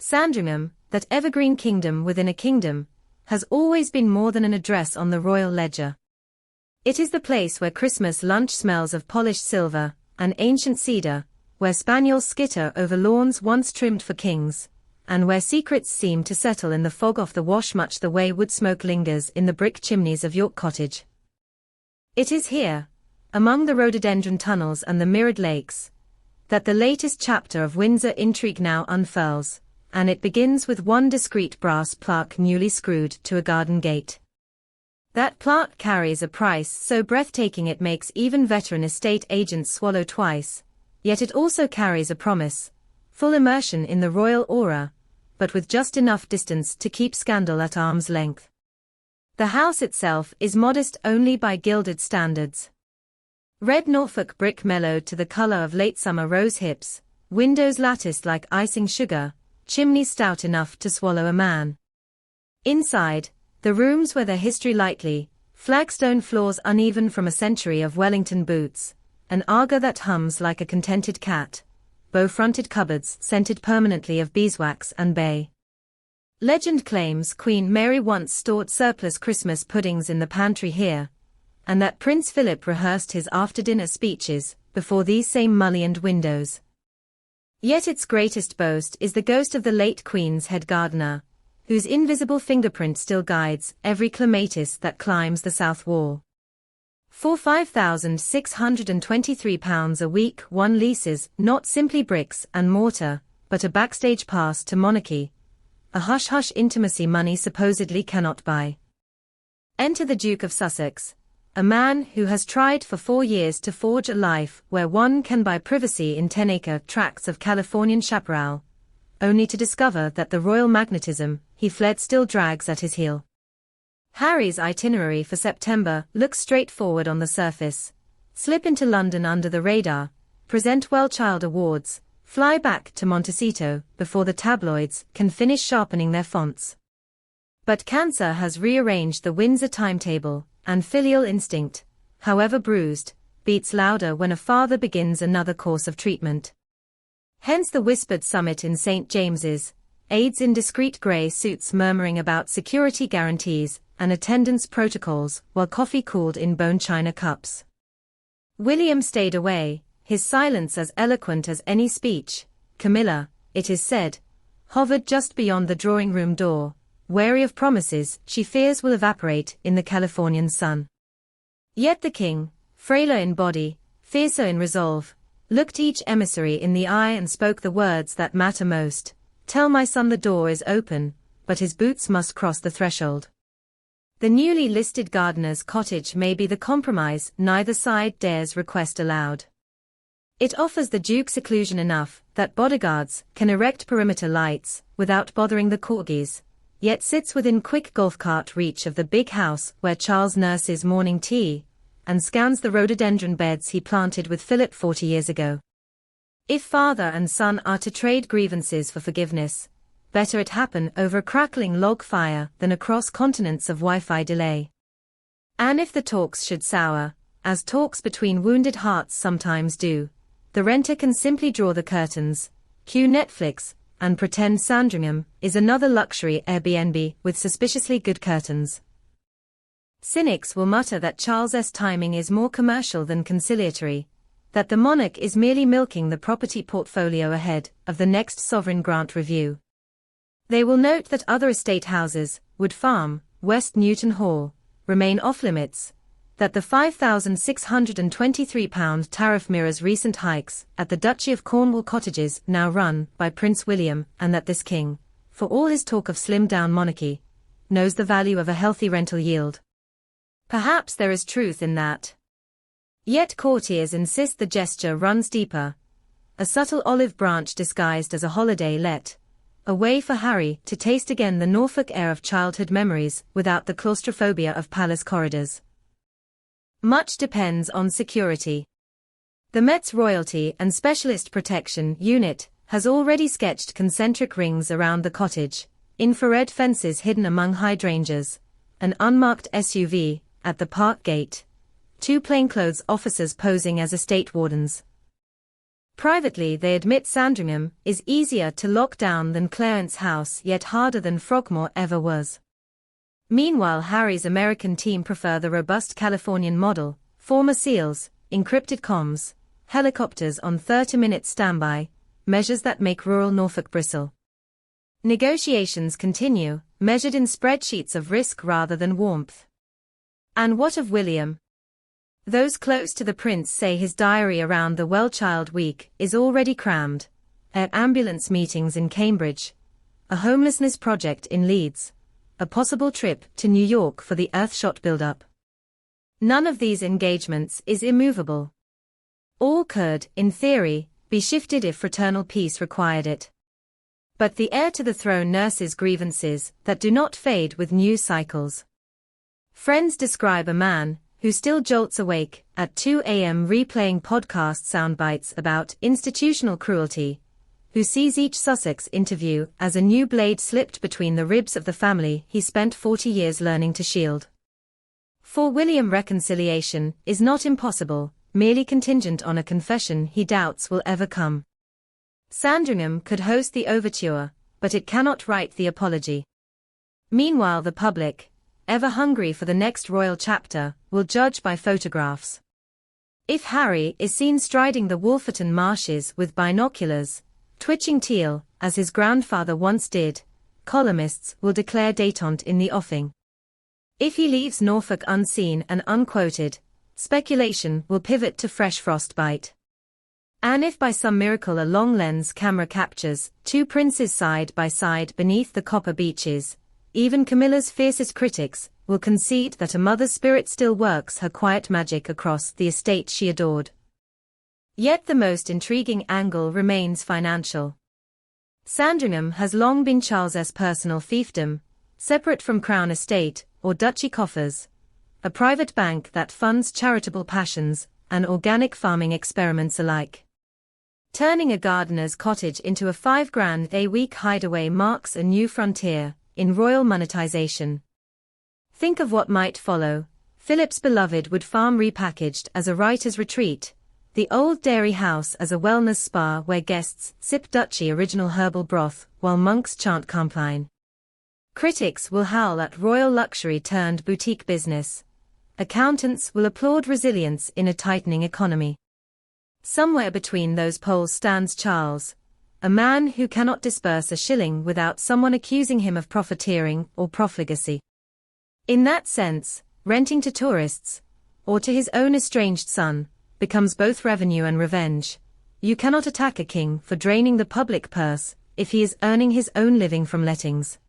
Sandringham, that evergreen kingdom within a kingdom, has always been more than an address on the royal ledger. It is the place where Christmas lunch smells of polished silver and ancient cedar, where spaniels skitter over lawns once trimmed for kings, and where secrets seem to settle in the fog off the wash much the way wood smoke lingers in the brick chimneys of York Cottage. It is here, among the rhododendron tunnels and the mirrored lakes, that the latest chapter of Windsor intrigue now unfurls, and it begins with one discreet brass plaque newly screwed to a garden gate. That plaque carries a price so breathtaking it makes even veteran estate agents swallow twice, yet it also carries a promise, full immersion in the royal aura, but with just enough distance to keep scandal at arm's length. The house itself is modest only by gilded standards. Red Norfolk brick mellowed to the color of late summer rose hips, windows latticed like icing sugar, chimneys stout enough to swallow a man. Inside, the rooms wear their history lightly, flagstone floors uneven from a century of Wellington boots, an Aga that hums like a contented cat, bow-fronted cupboards scented permanently of beeswax and bay. Legend claims Queen Mary once stored surplus Christmas puddings in the pantry here, and that Prince Philip rehearsed his after-dinner speeches before these same mullioned windows. Yet its greatest boast is the ghost of the late Queen's head gardener, whose invisible fingerprint still guides every clematis that climbs the south wall. For £5,623 a week one leases not simply bricks and mortar, but a backstage pass to monarchy, a hush-hush intimacy money supposedly cannot buy. Enter the Duke of Sussex, a man who has tried for 4 years to forge a life where one can buy privacy in 10-acre tracts of Californian chaparral, only to discover that the royal magnetism he fled still drags at his heel. Harry's itinerary for September looks straightforward on the surface: slip into London under the radar, present Well Child awards, fly back to Montecito before the tabloids can finish sharpening their fonts. But cancer has rearranged the Windsor timetable, and filial instinct, however bruised, beats louder when a father begins another course of treatment. Hence the whispered summit in St. James's, aides in discreet grey suits murmuring about security guarantees and attendance protocols while coffee cooled in bone china cups. William stayed away, his silence as eloquent as any speech. Camilla, it is said, hovered just beyond the drawing-room door, wary of promises she fears will evaporate in the Californian sun. Yet the king, frailer in body, fiercer in resolve, looked each emissary in the eye and spoke the words that matter most: "Tell my son the door is open, but his boots must cross the threshold." The newly listed gardener's cottage may be the compromise neither side dares request aloud. It offers the Duke seclusion enough that bodyguards can erect perimeter lights without bothering the corgis, yet sits within quick golf cart reach of the big house where Charles nurses morning tea and scans the rhododendron beds he planted with Philip 40 years ago. If father and son are to trade grievances for forgiveness, better it happen over a crackling log fire than across continents of Wi-Fi delay. And if the talks should sour, as talks between wounded hearts sometimes do, the renter can simply draw the curtains, cue Netflix, and pretend Sandringham is another luxury Airbnb with suspiciously good curtains. Cynics will mutter that Charles's timing is more commercial than conciliatory, that the monarch is merely milking the property portfolio ahead of the next sovereign grant review. They will note that other estate houses, Wood Farm, West Newton Hall, remain off-limits, that the £5,623 tariff mirrors recent hikes at the Duchy of Cornwall cottages now run by Prince William, and that this king, for all his talk of slimmed-down monarchy, knows the value of a healthy rental yield. Perhaps there is truth in that. Yet courtiers insist the gesture runs deeper, a subtle olive branch disguised as a holiday let, a way for Harry to taste again the Norfolk air of childhood memories without the claustrophobia of palace corridors. Much depends on security. The Met's Royalty and Specialist Protection Unit has already sketched concentric rings around the cottage, infrared fences hidden among hydrangeas, an unmarked SUV at the park gate, 2 plainclothes officers posing as estate wardens. Privately they admit Sandringham is easier to lock down than Clarence House, yet harder than Frogmore ever was. Meanwhile Harry's American team prefer the robust Californian model, former SEALs, encrypted comms, helicopters on 30-minute standby, measures that make rural Norfolk bristle. Negotiations continue, measured in spreadsheets of risk rather than warmth. And what of William? Those close to the prince say his diary around the well-child week is already crammed. Ambulance meetings in Cambridge, a homelessness project in Leeds, a possible trip to New York for the Earthshot build-up. None of these engagements is immovable. All could, in theory, be shifted if fraternal peace required it. But the heir to the throne nurses grievances that do not fade with news cycles. Friends describe a man who still jolts awake at 2 a.m. replaying podcast soundbites about institutional cruelty, who sees each Sussex interview as a new blade slipped between the ribs of the family he spent 40 years learning to shield. For William, reconciliation is not impossible, merely contingent on a confession he doubts will ever come. Sandringham could host the overture, but it cannot write the apology. Meanwhile the public, ever hungry for the next royal chapter, will judge by photographs. If Harry is seen striding the Wolferton marshes with binoculars, twitching teal, as his grandfather once did, columnists will declare détente in the offing. If he leaves Norfolk unseen and unquoted, speculation will pivot to fresh frostbite. And if by some miracle a long-lens camera captures two princes side by side beneath the copper beeches, even Camilla's fiercest critics will concede that a mother's spirit still works her quiet magic across the estate she adored. Yet the most intriguing angle remains financial. Sandringham has long been Charles's personal fiefdom, separate from Crown estate or duchy coffers, a private bank that funds charitable passions and organic farming experiments alike. Turning a gardener's cottage into a $5,000-a-week hideaway marks a new frontier in royal monetization. Think of what might follow. Philip's beloved wood farm repackaged as a writer's retreat, the old dairy house as a wellness spa where guests sip duchy original herbal broth while monks chant Compline. Critics will howl at royal luxury turned boutique business. Accountants will applaud resilience in a tightening economy. Somewhere between those poles stands Charles, a man who cannot disburse a shilling without someone accusing him of profiteering or profligacy. In that sense, renting to tourists, or to his own estranged son, becomes both revenue and revenge. You cannot attack a king for draining the public purse if he is earning his own living from lettings.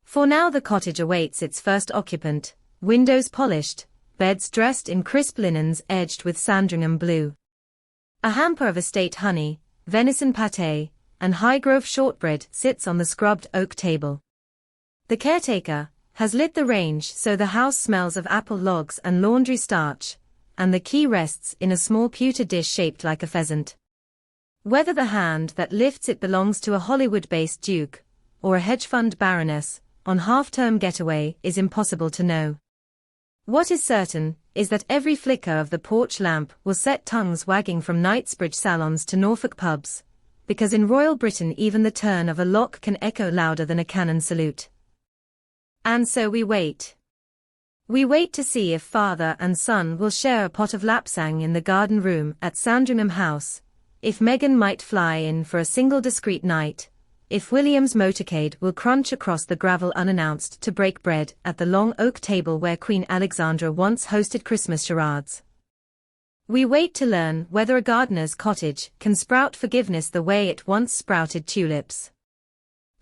For now the cottage awaits its first occupant, windows polished, beds dressed in crisp linens edged with Sandringham blue. A hamper of estate honey, venison pâté, and Highgrove shortbread sits on the scrubbed oak table. The caretaker has lit the range so the house smells of apple logs and laundry starch, and the key rests in a small pewter dish shaped like a pheasant. Whether the hand that lifts it belongs to a Hollywood-based duke, or a hedge fund baroness, on half-term getaway is impossible to know. What is certain is that every flicker of the porch lamp will set tongues wagging from Knightsbridge salons to Norfolk pubs, because in Royal Britain even the turn of a lock can echo louder than a cannon salute. And so we wait. We wait to see if father and son will share a pot of lapsang in the garden room at Sandringham House, if Meghan might fly in for a single discreet night, if William's motorcade will crunch across the gravel unannounced to break bread at the long oak table where Queen Alexandra once hosted Christmas charades. We wait to learn whether a gardener's cottage can sprout forgiveness the way it once sprouted tulips.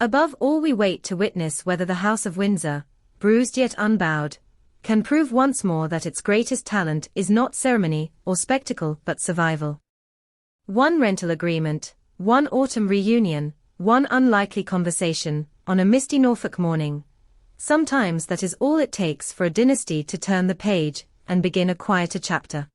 Above all, we wait to witness whether the House of Windsor, bruised yet unbowed, can prove once more that its greatest talent is not ceremony or spectacle but survival. One rental agreement, one autumn reunion, one unlikely conversation, on a misty Norfolk morning. Sometimes that is all it takes for a dynasty to turn the page and begin a quieter chapter.